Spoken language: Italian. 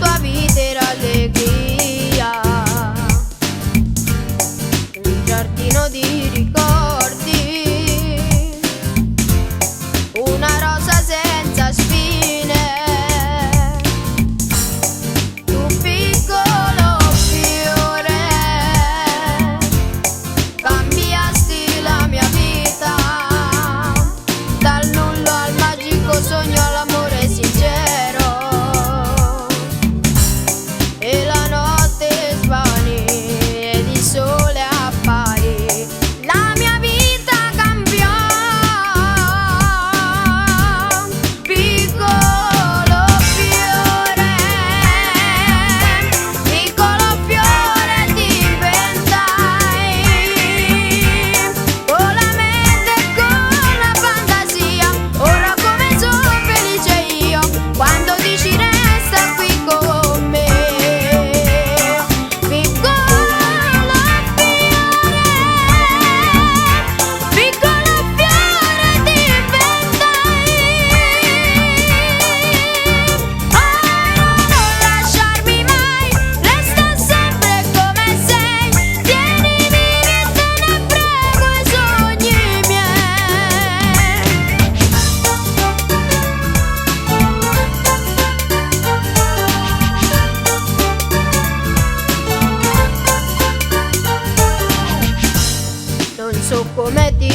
tua vita era allegria, un giardino di ricordi, una rosa senza spine, tu piccolo fiore, cambiasti la mia vita, dal nulla al magico sogno all'amore sincero. E la notte svanì ed il sole apparì, la mia vita cambiò. Piccolo fiore diventai, con la mente e con la fantasia. Ora come sono felice io, quando dici resta qui con me. Piccolo fiore diventai, non lasciarmi mai, resta sempre come sei, tienimi che te ne prego i sogni miei. Non so come ti